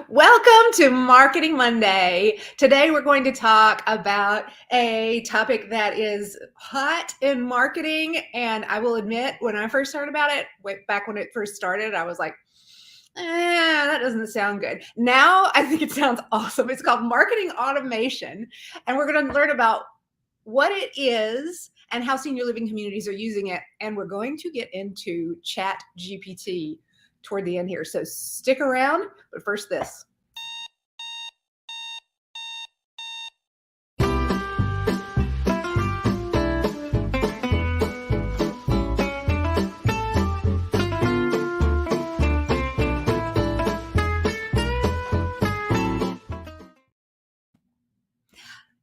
Welcome to Marketing Monday. Today we're going to talk about a topic that is hot in marketing. And I will admit, when I first heard about it, way back when it first started, I was like, that doesn't sound good. Now I think it sounds awesome. It's called marketing automation. And we're going to learn about what it is and how senior living communities are using it. And we're going to get into Chat GPT toward the end here. So stick around, but first this.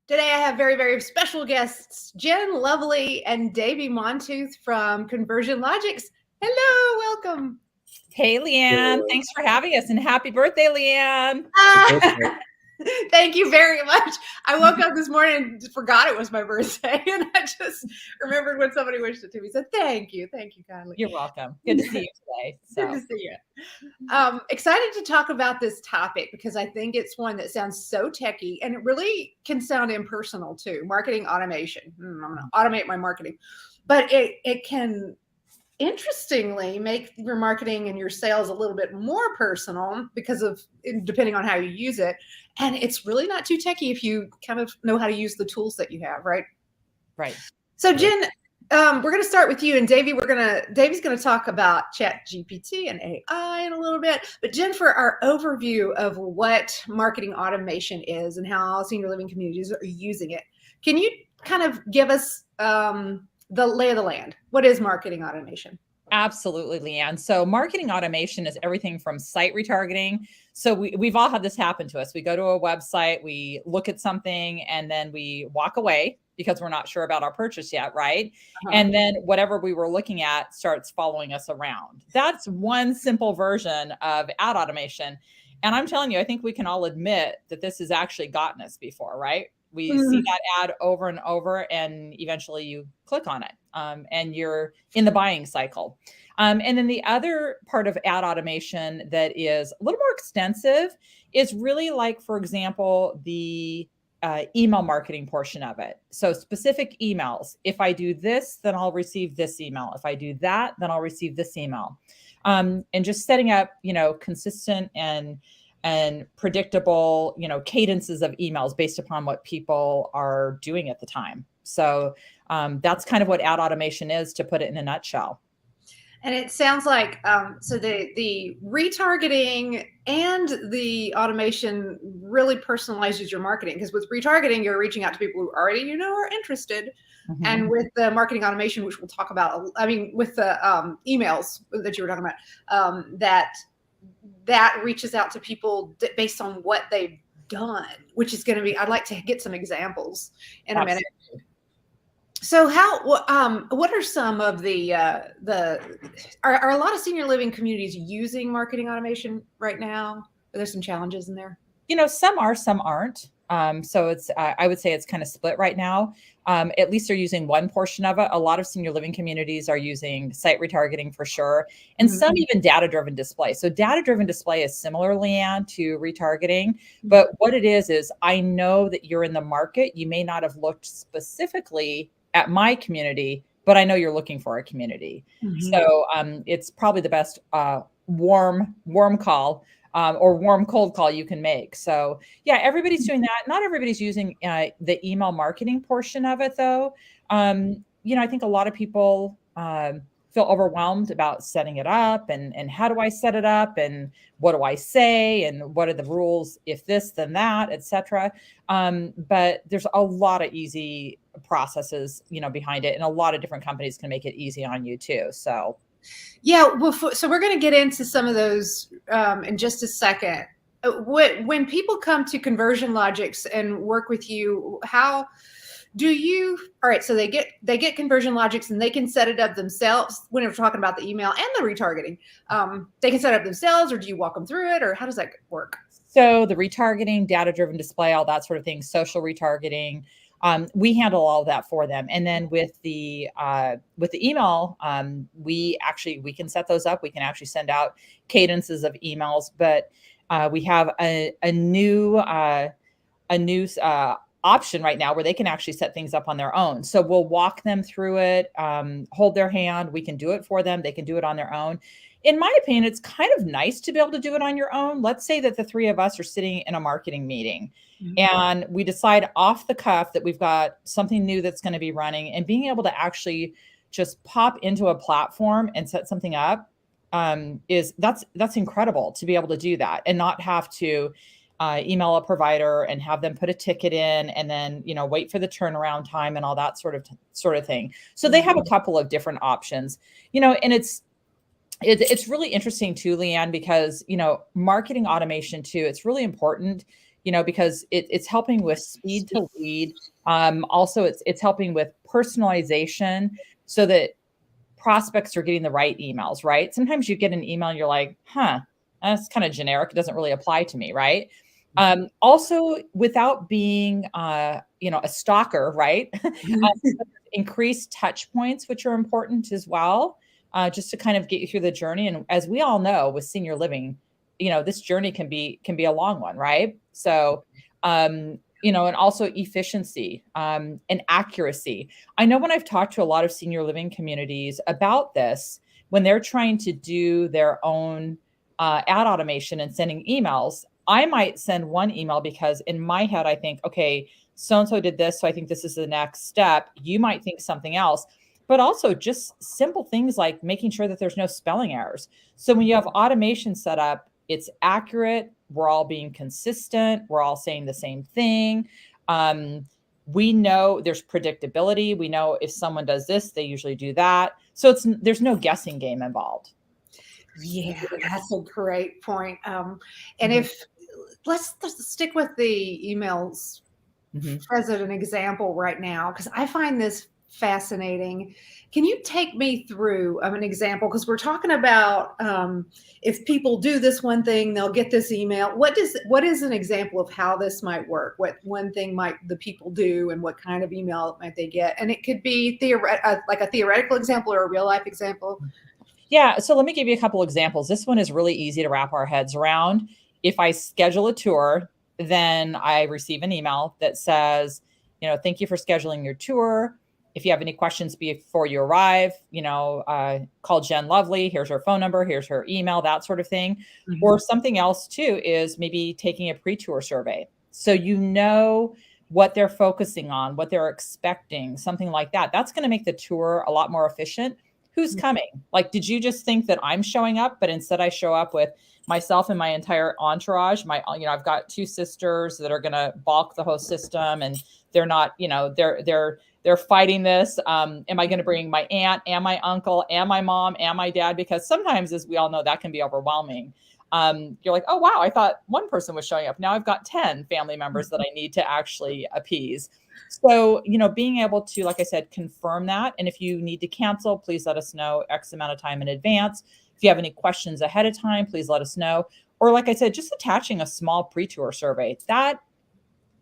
Today I have very, very special guests, Snyder-Lovely and Davey Montooth from Conversion Logix. Hello, welcome. Hey, Leanne. Thanks for having us, and happy birthday, Leanne. Thank you very much. I woke up this morning and forgot it was my birthday, and I just remembered when somebody wished it to me. So thank you kindly. You're welcome. Good to see you today. Good to see you. Excited to talk about this topic because I think it's one that sounds so techy, and it really can sound impersonal too. Marketing automation. I'm going to automate my marketing, but it can interestingly make your marketing and your sales a little bit more personal because of depending on how you use it. And it's really not too techy if you kind of know how to use the tools that you have, right? Right. So Jen, we're going to start with you, and Davey. Davey's going to talk about Chat GPT and AI in a little bit. But Jen, for our overview of what marketing automation is and how senior living communities are using it, can you kind of give us the lay of the land? What is marketing automation? Absolutely, Leanne. So marketing automation is everything from site retargeting. So we've all had this happen to us. We go to a website, we look at something, and then we walk away because we're not sure about our purchase yet, right? And then whatever we were looking at starts following us around. That's one simple version of ad automation. And I'm telling you, I think we can all admit that this has actually gotten us before, right? We see that ad over and over, and eventually you click on it, and you're in the buying cycle. And then the other part of ad automation that is a little more extensive is really like, for example, the email marketing portion of it. So specific emails. If I do this, then I'll receive this email. If I do that, then I'll receive this email. And just setting up, consistent and predictable, cadences of emails based upon what people are doing at the time. So that's kind of what ad automation is, to put it in a nutshell. And it sounds like, so the retargeting and the automation really personalizes your marketing, because with retargeting, you're reaching out to people who already, are interested. Mm-hmm. And with the marketing automation, which we'll talk about, with the emails that you were talking about, that reaches out to people based on what they've done, which is going to be, I'd like to get some examples in a minute. So what are some of are a lot of senior living communities using marketing automation right now? Are there some challenges in there? Some are, some aren't. So it's, I would say it's kind of split right now. At least they're using one portion of it. A lot of senior living communities are using site retargeting for sure. And some even data-driven display. So data-driven display is similar, Leanne, to retargeting. But what it is I know that you're in the market. You may not have looked specifically at my community, but I know you're looking for a community. So it's probably the best warm call. Or warm cold call you can make. So yeah, everybody's doing that. Not everybody's using the email marketing portion of it though. I think a lot of people feel overwhelmed about setting it up and how do I set it up and what do I say and what are the rules if this then that, etc. But there's a lot of easy processes behind it, and a lot of different companies can make it easy on you too. So yeah, well, so we're going to get into some of those in just a second. When people come to Conversion Logix and work with you, how do you? All right, so they get Conversion Logix and they can set it up themselves. When we're talking about the email and the retargeting, they can set it up themselves, or do you walk them through it, or how does that work? So the retargeting, data-driven display, all that sort of thing, social retargeting. We handle all of that for them. And then with the email, we can set those up. We can actually send out cadences of emails, but We have a new option right now where they can actually set things up on their own. So we'll walk them through it, hold their hand. We can do it for them. They can do it on their own. In my opinion, it's kind of nice to be able to do it on your own. Let's say that the three of us are sitting in a marketing meeting and we decide off the cuff that we've got something new that's going to be running, and being able to actually just pop into a platform and set something up that's incredible to be able to do that and not have to email a provider and have them put a ticket in and then, wait for the turnaround time and all that sort of thing. So they have a couple of different options, and it's really interesting too, Leanne, because, marketing automation too, it's really important, because it's helping with speed to lead. Also it's helping with personalization so that prospects are getting the right emails, right? Sometimes you get an email and you're like, that's kind of generic. It doesn't really apply to me, right? Also, without being, a stalker, right? Increased touch points, which are important as well, just to kind of get you through the journey. And as we all know, with senior living, this journey can be a long one, right? So, and also efficiency and accuracy. I know when I've talked to a lot of senior living communities about this, when they're trying to do their own ad automation and sending emails, I might send one email because in my head, I think, okay, so-and-so did this, so I think this is the next step. You might think something else, but also just simple things like making sure that there's no spelling errors. So when you have automation set up, it's accurate. We're all being consistent. We're all saying the same thing. We know there's predictability. We know if someone does this, they usually do that. So there's no guessing game involved. Yeah, that's a great point. And if let's stick with the emails as an example right now, because I find this fascinating. Can you take me through an example? Because we're talking about if people do this one thing, they'll get this email. What is an example of how this might work? What one thing might the people do, and what kind of email might they get? And it could be like a theoretical example or a real life example. Yeah. So let me give you a couple examples. This one is really easy to wrap our heads around. If I schedule a tour, then I receive an email that says, thank you for scheduling your tour. If you have any questions before you arrive, call Jen Lovely. Here's her phone number. Here's her email, that sort of thing. Or something else too is maybe taking a pre-tour survey. So what they're focusing on, what they're expecting, something like that. That's going to make the tour a lot more efficient. Who's coming? Like, did you just think that I'm showing up, but instead I show up with myself and my entire entourage? I've got two sisters that are going to balk the host system, and they're not, they're fighting this. Am I going to bring my aunt and my uncle and my mom and my dad? Because sometimes, as we all know, that can be overwhelming. You're like, oh, wow, I thought one person was showing up. Now I've got 10 family members that I need to actually appease. So, being able to, like I said, confirm that. And if you need to cancel, please let us know X amount of time in advance. If you have any questions ahead of time, please let us know. Or like I said, just attaching a small pre-tour survey, that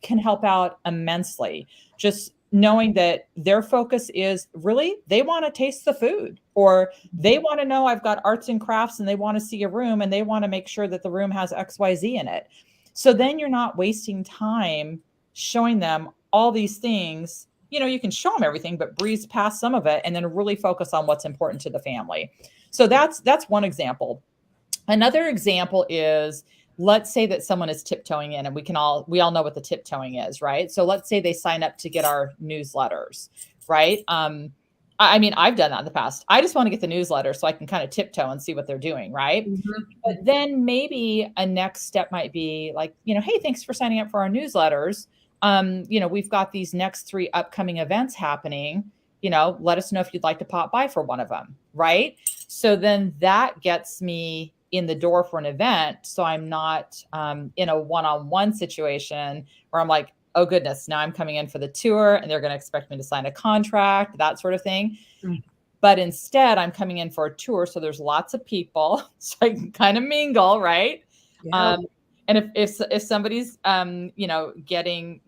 can help out immensely. Just knowing that their focus is really, they want to taste the food, or they want to know I've got arts and crafts and they want to see a room and they want to make sure that the room has XYZ in it. So then you're not wasting time showing them all these things. You can show them everything, but breeze past some of it and then really focus on what's important to the family. So that's one example. Another example is, let's say that someone is tiptoeing in, and we all know what the tiptoeing is, right? So let's say they sign up to get our newsletters, right? I've done that in the past. I just want to get the newsletter so I can kind of tiptoe and see what they're doing, right? But then maybe a next step might be like, hey, thanks for signing up for our newsletters. We've got these next 3 upcoming events happening. Let us know if you'd like to pop by for one of them, right? So then that gets me in the door for an event. So I'm not in a one-on-one situation where I'm like, oh goodness, now I'm coming in for the tour and they're going to expect me to sign a contract, that sort of thing. But instead I'm coming in for a tour. So there's lots of people, so I can kind of mingle, right? Yeah. And if somebody's, getting,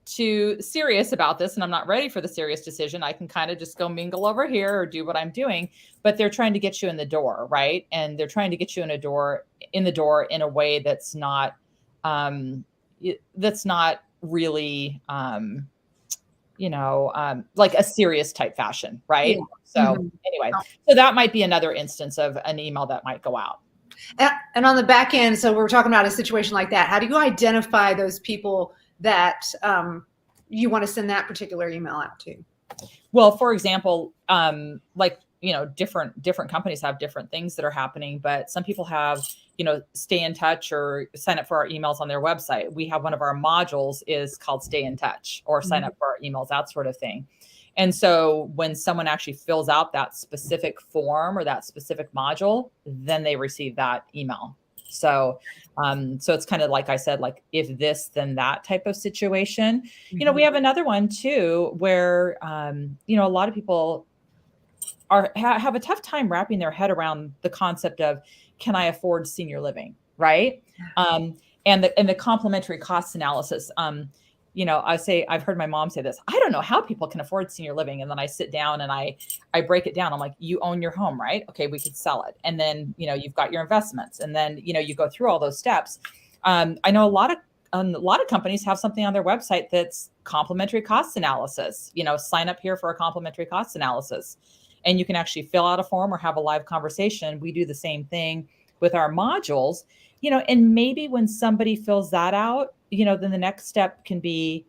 too serious about this and I'm not ready for the serious decision, I can kind of just go mingle over here or do what I'm doing. But they're trying to get you in the door, right? And they're trying to get you in the door in a way that's not really like a serious type fashion, right? Yeah. So anyway, so that might be another instance of an email that might go out. And on the back end, so we're talking about a situation like that. How do you identify those people that you want to send that particular email out to? Well, for example, like, different companies have different things that are happening, but some people have, stay in touch or sign up for our emails on their website. We have one of our modules is called Stay in Touch or sign up for our emails, that sort of thing. And so when someone actually fills out that specific form or that specific module, then they receive that email. So, so it's kind of like I said, like if this, then that type of situation. We have another one too, where, a lot of people have a tough time wrapping their head around the concept of, can I afford senior living? Right. And the complementary cost analysis. I've heard my mom say this, I don't know how people can afford senior living. And then I sit down and I break it down. I'm like, you own your home, right? Okay, we could sell it. And then, you've got your investments and then, you go through all those steps. I know a lot of companies have something on their website that's complementary cost analysis, sign up here for a complementary cost analysis. And you can actually fill out a form or have a live conversation. We do the same thing with our modules, and maybe when somebody fills that out, then the next step can be,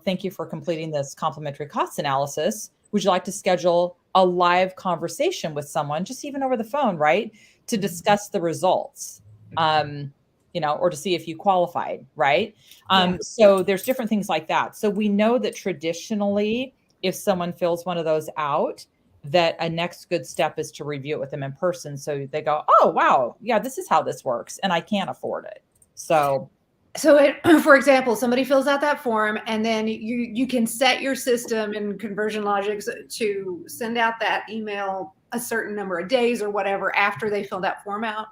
thank you for completing this complementary cost analysis. Would you like to schedule a live conversation with someone, just even over the phone, right? To discuss the results, or to see if you qualified, right? So there's different things like that. So we know that traditionally, if someone fills one of those out, that a next good step is to review it with them in person. So they go, oh, wow, yeah, this is how this works. And I can't afford it. So for example, somebody fills out that form and then you can set your system in Conversion Logix to send out that email a certain number of days or whatever after they fill that form out.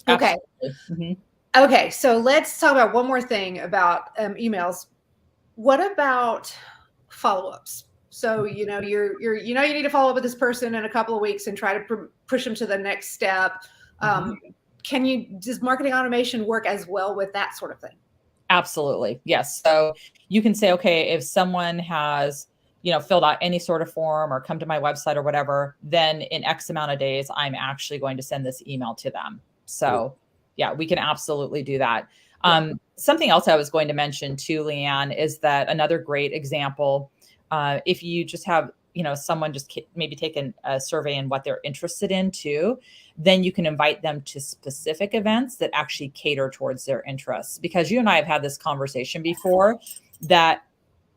Okay. Okay. So let's talk about one more thing about emails. What about follow-ups? So, you need to follow up with this person in a couple of weeks and try to push them to the next step. Does marketing automation work as well with that sort of thing? Absolutely. Yes. So you can say, okay, if someone has, filled out any sort of form or come to my website or whatever, then in X amount of days, I'm actually going to send this email to them. So yeah, we can absolutely do that. Something else I was going to mention too, Leanne, is that another great example, if you just have, someone just maybe taken a survey in what they're interested in too, then you can invite them to specific events that actually cater towards their interests. Because you and I have had this conversation before that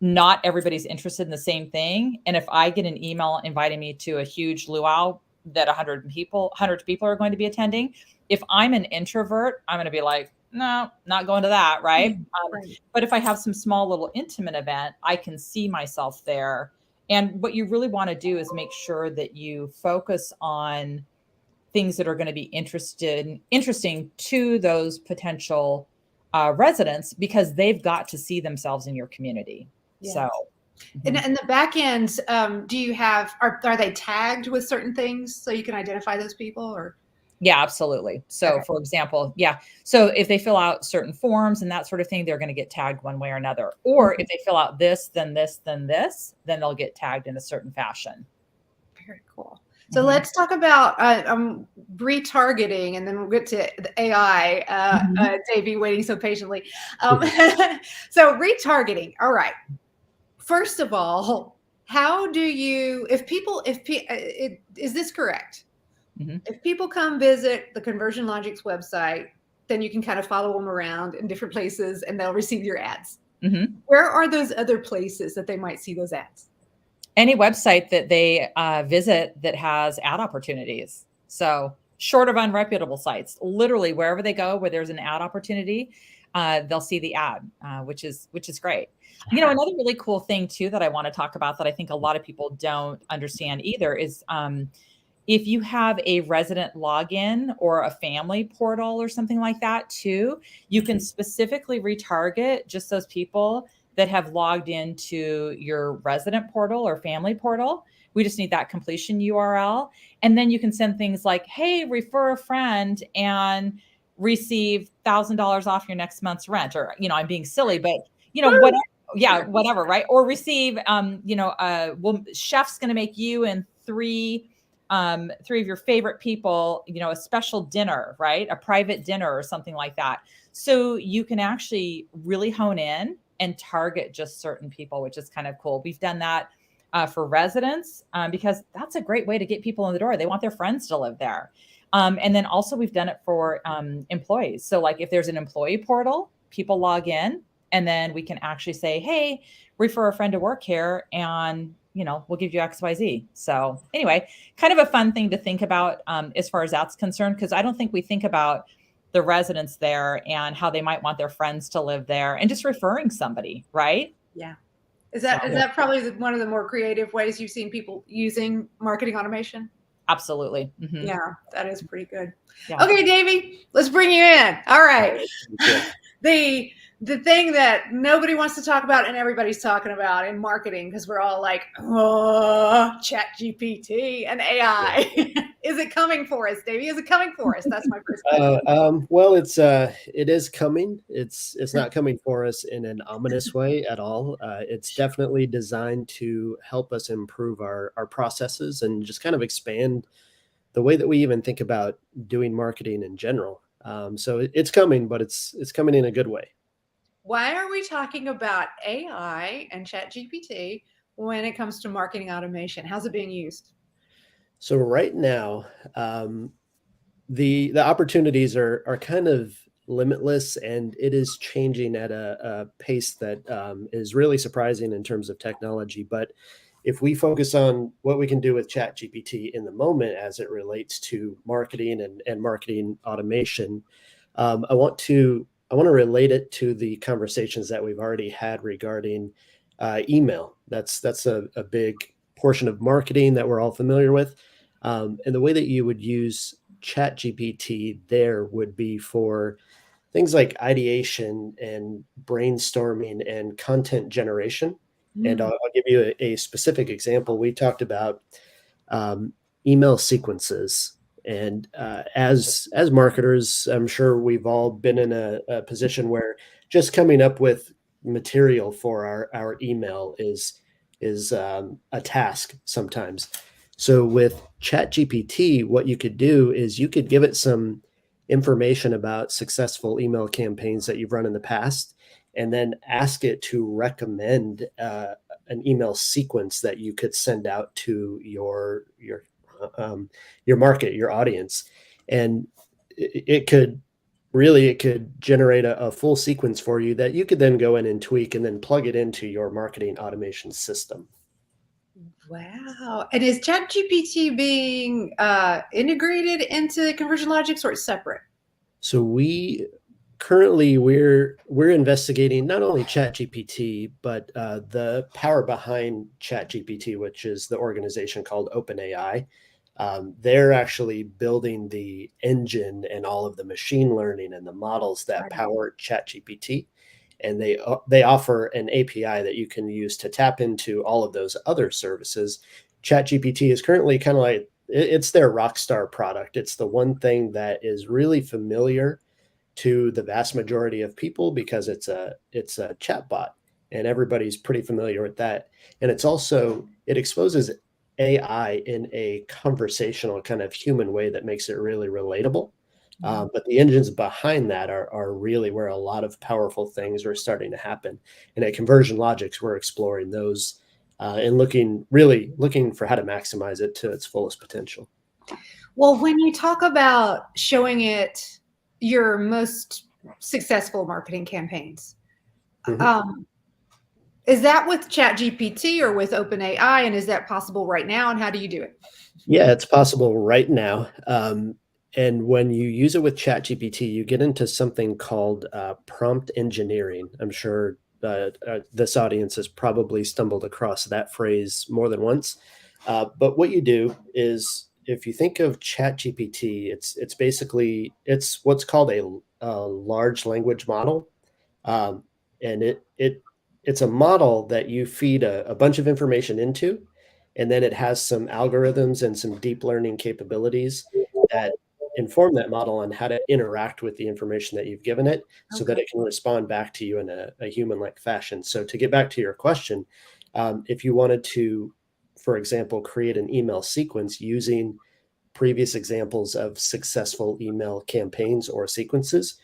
not everybody's interested in the same thing. And if I get an email inviting me to a huge luau that 100 people are going to be attending, if I'm an introvert, I'm going to be like, no, not going to that. Right. But if I have some small little intimate event, I can see myself there. And what you really want to do is make sure that you focus on things that are going to be interesting to those potential residents, because they've got to see themselves in your community. Yeah. So, and the back end, do you have, are they tagged with certain things so you can identify those people or? Yeah, absolutely. So for example, so if they fill out certain forms and that sort of thing, they're going to get tagged one way or another. Or if they fill out this, then this, then this, then they'll get tagged in a certain fashion. Very cool. So let's talk about retargeting, and then we'll get to the AI. Davey waiting so patiently. So retargeting. All right. First of all, how do you, is this correct? If people come visit the Conversion Logix website, then you can kind of follow them around in different places and they'll receive your ads. Where are those other places that they might see those ads? Any website that they visit that has ad opportunities. So short of unreputable sites, literally wherever they go where there's an ad opportunity, they'll see the ad, which is great. Another really cool thing too that I want to talk about that I think a lot of people don't understand either is if you have a resident login or a family portal or something like that too, you can specifically retarget just those people that have logged into your resident portal or family portal. We just need that completion URL. And then you can send things like, hey, refer a friend and receive $1,000 off your next month's rent. Or, I'm being silly, but whatever. Yeah, whatever, right? Or receive, well, chef's going to make you and three of your favorite people, a special dinner, right? A private dinner or something like that. So you can actually really hone in and target just certain people, which is kind of cool. We've done that for residents because that's a great way to get people in the door. They want their friends to live there. And then also we've done it for employees. So like if there's an employee portal, people log in and then we can actually say, hey, refer a friend to work here and we'll give you XYZ. So anyway, kind of a fun thing to think about as far as that's concerned, because I don't think we think about the residents there and how they might want their friends to live there and just referring somebody, right? Yeah. Is that probably one of the more creative ways you've seen people using marketing automation? Absolutely. Mm-hmm. Yeah, that is pretty good. Yeah. Okay, Davey, let's bring you in. All right. The thing that nobody wants to talk about and everybody's talking about in marketing, because we're all like, oh, Chat GPT and AI. Is it coming for us, Davey? Is it coming for us? That's my first question. Well, it is coming. It's not coming for us in an ominous way at all. It's definitely designed to help us improve our processes and just kind of expand the way that we even think about doing marketing in general. So it's coming, but it's coming in a good way. Why are we talking about AI and ChatGPT when it comes to marketing automation? How's it being used? So right now, the opportunities are kind of limitless, and it is changing at a pace that is really surprising in terms of technology. But if we focus on what we can do with ChatGPT in the moment as it relates to marketing and marketing automation, I want to relate it to the conversations that we've already had regarding email. That's a big portion of marketing that we're all familiar with. And the way that you would use ChatGPT there would be for things like ideation and brainstorming and content generation. And I'll give you a specific example. We talked about email sequences. And as marketers, I'm sure we've all been in a position where just coming up with material for our email is a task sometimes. So with ChatGPT, what you could do is you could give it some information about successful email campaigns that you've run in the past, and then ask it to recommend an email sequence that you could send out to your market, your audience. And it could generate a full sequence for you that you could then go in and tweak and then plug it into your marketing automation system. Wow. And is ChatGPT being integrated into Conversion Logix, or it's separate? So we're investigating not only ChatGPT, but the power behind ChatGPT, which is the organization called OpenAI. They're actually building the engine and all of the machine learning and the models that power ChatGPT. And they offer an API that you can use to tap into all of those other services. ChatGPT is currently kind of like, it's their rock star product. It's the one thing that is really familiar to the vast majority of people because it's a chatbot, and everybody's pretty familiar with that. And it exposes AI in a conversational kind of human way that makes it really relatable. But the engines behind that are really where a lot of powerful things are starting to happen. And at Conversion Logix, we're exploring those and looking for how to maximize it to its fullest potential. Well, when you talk about showing it your most successful marketing campaigns, is that with ChatGPT or with OpenAI? And is that possible right now? And how do you do it? Yeah, it's possible right now. And when you use it with ChatGPT, you get into something called prompt engineering. I'm sure this audience has probably stumbled across that phrase more than once. But what you do is if you think of ChatGPT, it's basically it's what's called a large language model, and it's a model that you feed a bunch of information into, and then it has some algorithms and some deep learning capabilities that inform that model on how to interact with the information that you've given it so that Okay. it can respond back to you in a human-like fashion. So to get back to your question, if you wanted to, for example, create an email sequence using previous examples of successful email campaigns or sequences,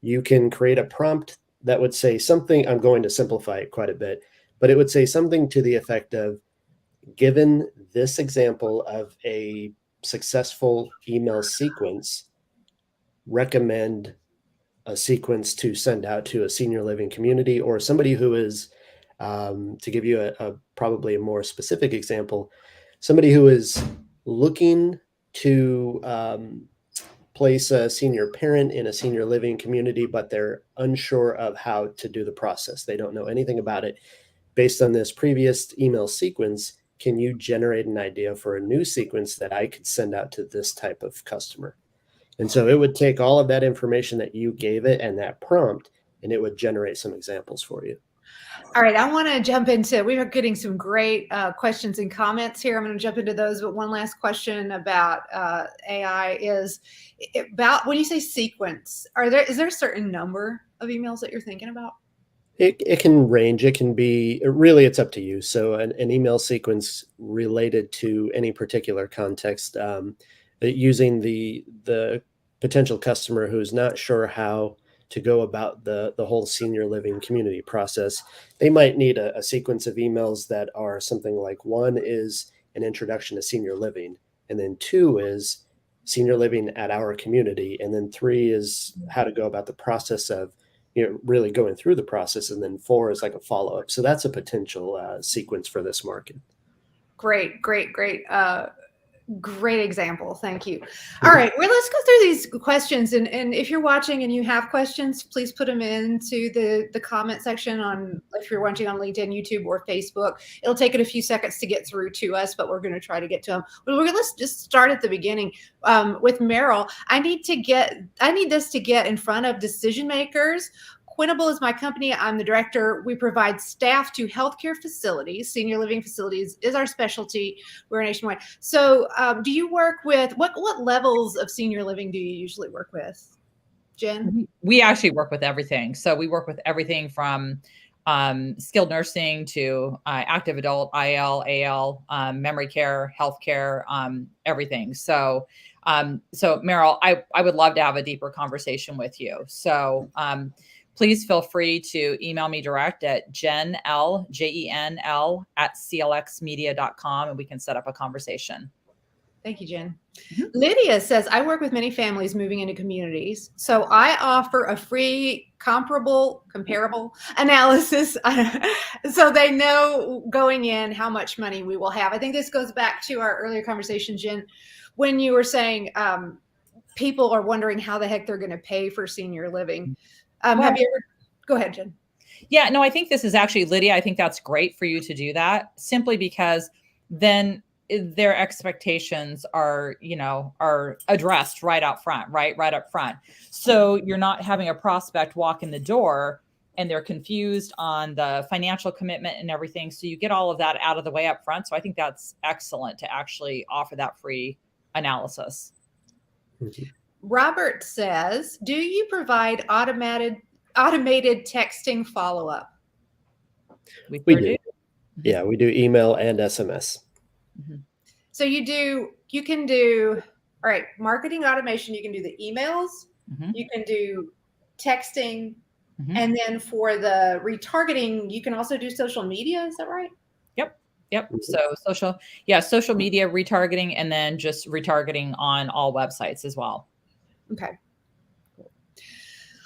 you can create a prompt that would say something. I'm going to simplify it quite a bit, but it would say something to the effect of, given this example of a successful email sequence, recommend a sequence to send out to a senior living community or somebody who is, to give you a probably a more specific example, somebody who is looking to place a senior parent in a senior living community, but they're unsure of how to do the process. They don't know anything about it. Based on this previous email sequence, can you generate an idea for a new sequence that I could send out to this type of customer? And so it would take all of that information that you gave it and that prompt, and it would generate some examples for you. All right, I want to jump into, we are getting some great questions and comments here. I'm going to jump into those, but one last question about AI is about, when you say sequence, is there a certain number of emails that you're thinking about? It can range. It can be, really, it's up to you. So an email sequence related to any particular context, using the potential customer who's not sure how to go about the whole senior living community process, they might need a sequence of emails that are something like, one is an introduction to senior living, and then two is senior living at our community, and then three is how to go about the process of really going through the process, and then four is like a follow-up. So that's a potential sequence for this market. Great example. Thank you. All right, well, let's go through these questions, and if you're watching and you have questions, please put them into the comment section on, if you're watching on LinkedIn, YouTube, or Facebook. It'll take it a few seconds to get through to us, but we're going to try to get to them. But let's just start at the beginning with Meryl. I need this to get in front of decision makers. Quinable is my company. I'm the director. We provide staff to healthcare facilities. Senior living facilities is our specialty. We're nationwide. So do you work with, what levels of senior living do you usually work with, Jen? We actually work with everything. So we work with everything from skilled nursing to active adult, IL, AL, memory care, healthcare, everything. So Meryl, I would love to have a deeper conversation with you. So please feel free to email me direct at jenl, JENL @clxmedia.com, and we can set up a conversation. Thank you, Jen. Lydia says, I work with many families moving into communities. So I offer a free comparable analysis so they know going in how much money we will have. I think this goes back to our earlier conversation, Jen, when you were saying people are wondering how the heck they're going to pay for senior living. Have you ever, go ahead, Jen. Yeah, no, I think this is actually, Lydia, I think that's great for you to do that, simply because then their expectations are addressed right up front. So you're not having a prospect walk in the door and they're confused on the financial commitment and everything. So you get all of that out of the way up front. So I think that's excellent to actually offer that free analysis. Mm-hmm. Robert says, do you provide automated texting follow-up? We do. Yeah, we do email and SMS. Mm-hmm. So you can do, all right, marketing automation, you can do the emails, you can do texting, and then for the retargeting, you can also do social media. Is that right? Yep. So social media retargeting, and then just retargeting on all websites as well. Okay.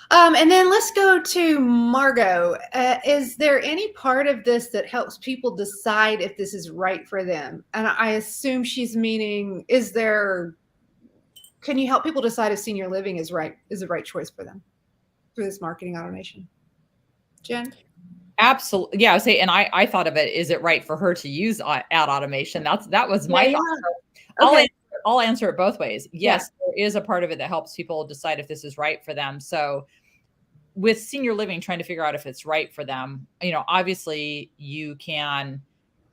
And then let's go to Margot. Is there any part of this that helps people decide if this is right for them? And I assume she's meaning, can you help people decide if senior living is the right choice for them through this marketing automation? Jen? Absolutely. Yeah. I say, and I thought of it, is it right for her to use ad automation? That was my thought. Okay. I'll answer it both ways. Yes, there is a part of it that helps people decide if this is right for them. So with senior living, trying to figure out if it's right for them, obviously you can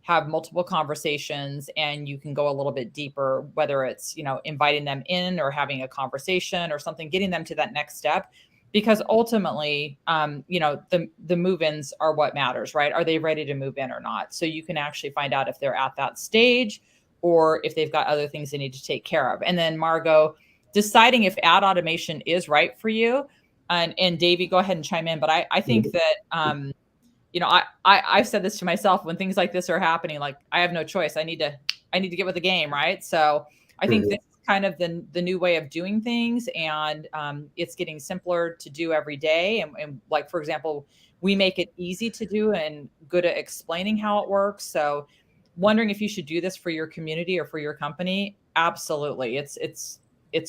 have multiple conversations and you can go a little bit deeper, whether it's, inviting them in or having a conversation or something, getting them to that next step. Because ultimately, the move-ins are what matters, right? Are they ready to move in or not? So you can actually find out if they're at that stage or if they've got other things they need to take care of. And then Margot, deciding if ad automation is right for you. And Davey, go ahead and chime in. But I think that, I've said this to myself when things like this are happening, like I have no choice. I need to get with the game, right? So I think this is kind of the new way of doing things, and it's getting simpler to do every day. And like, for example, we make it easy to do and good at explaining how it works. So wondering if you should do this for your community or for your company. Absolutely. It's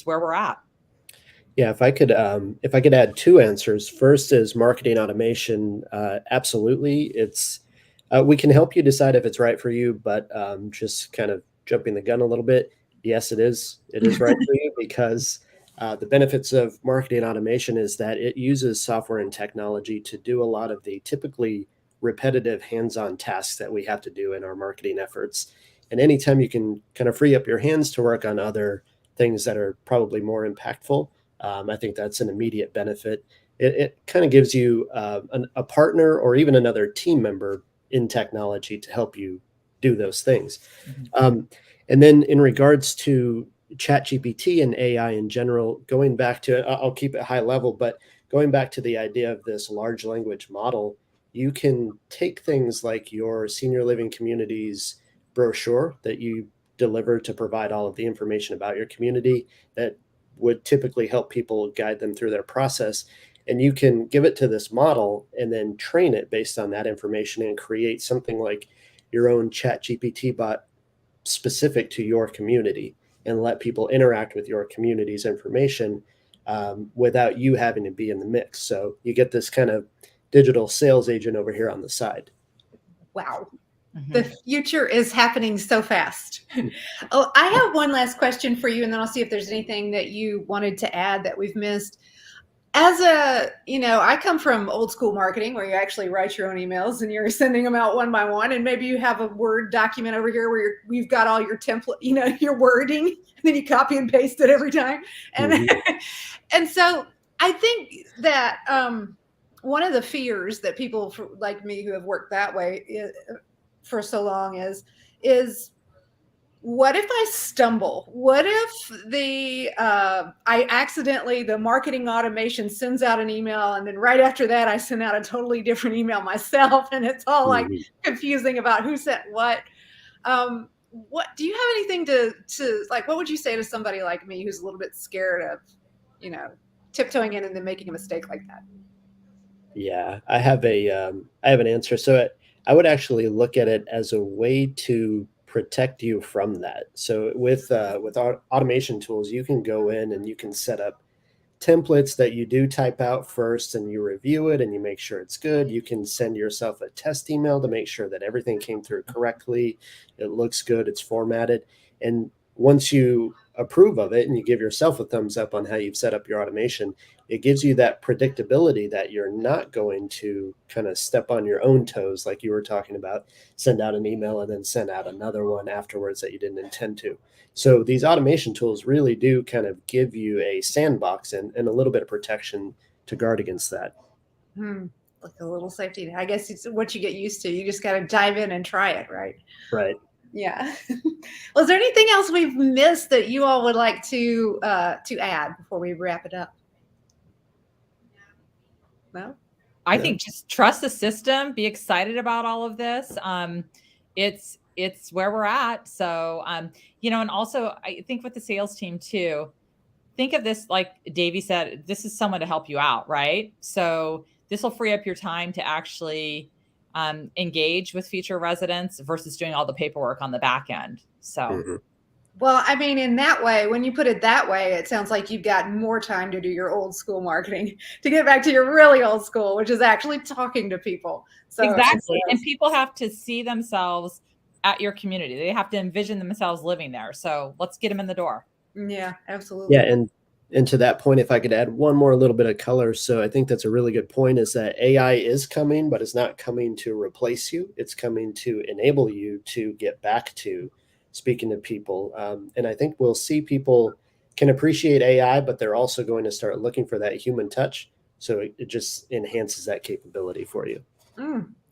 where we're at. Yeah, if I could add two answers. First is marketing automation. Absolutely, it's we can help you decide if it's right for you, but just kind of jumping the gun a little bit. Yes, it is. It is right for you because the benefits of marketing automation is that it uses software and technology to do a lot of the typically repetitive hands-on tasks that we have to do in our marketing efforts. And anytime you can kind of free up your hands to work on other things that are probably more impactful, I think that's an immediate benefit. It kind of gives you a partner or even another team member in technology to help you do those things. And then in regards to ChatGPT and AI in general, going back to, I'll keep it high level, but going back to the idea of this large language model, you can take things like your senior living community's brochure that you deliver to provide all of the information about your community that would typically help people guide them through their process. And you can give it to this model and then train it based on that information and create something like your own ChatGPT bot specific to your community and let people interact with your community's information without you having to be in the mix. So you get this kind of digital sales agent over here on the side. Wow. The future is happening so fast. Oh, I have one last question for you, and then I'll see if there's anything that you wanted to add that we've missed. As I come from old school marketing where you actually write your own emails and you're sending them out one by one, and maybe you have a Word document over here where we've got all your template, your wording, and then you copy and paste it every time. And and so I think that one of the fears that people like me who have worked that way for so long is what if I stumble? What if the marketing automation sends out an email, and then right after that I send out a totally different email myself, and it's all like confusing about who sent what. What do you have anything to like? What would you say to somebody like me who's a little bit scared of, tiptoeing in and then making a mistake like that? Yeah, I have an answer. So I would actually look at it as a way to protect you from that. So with automation tools, you can go in and you can set up templates that you do type out first, and you review it and you make sure it's good. You can send yourself a test email to make sure that everything came through correctly. It looks good. It's formatted. And once you approve of it and you give yourself a thumbs up on how you've set up your automation, it gives you that predictability that you're not going to kind of step on your own toes, like you were talking about, send out an email and then send out another one afterwards that you didn't intend to. So these automation tools really do kind of give you a sandbox and a little bit of protection to guard against that. Like a little safety net. I guess it's what you get used to. You just got to dive in and try it, right? Right. Yeah. Well, is there anything else we've missed that you all would like to add before we wrap it up? No? I think just trust the system, be excited about all of this. It's where we're at. So, and also I think with the sales team too, think of this, like Davey said, this is someone to help you out, right? So this will free up your time to actually engage with future residents versus doing all the paperwork on the back end. So, well, I mean, in that way, when you put it that way, it sounds like you've got more time to do your old school marketing, to get back to your really old school, which is actually talking to people. So exactly. And people have to see themselves at your community. They have to envision themselves living there. So let's get them in the door. Yeah, absolutely. Yeah, and to that point, if I could add one more little bit of color, so I think that's a really good point, is that AI is coming, but it's not coming to replace you. It's coming to enable you to get back to speaking to people. And I think we'll see people can appreciate AI, but they're also going to start looking for that human touch. So it just enhances that capability for you.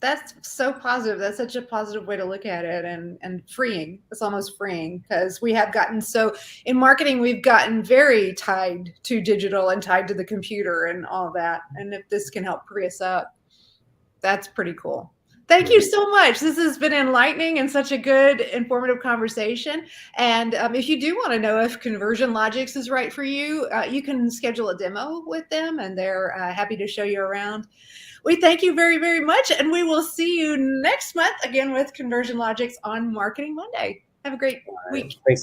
That's so positive. That's such a positive way to look at it, and freeing. It's almost freeing, because we have gotten so in marketing, we've gotten very tied to digital and tied to the computer and all that. And if this can help free us up, that's pretty cool. Thank you so much. This has been enlightening and such a good, informative conversation. And if you do want to know if Conversion Logix is right for you, you can schedule a demo with them, and they're happy to show you around. We thank you very, very much, and we will see you next month again with Conversion Logix on Marketing Monday. Have a great week. Thanks.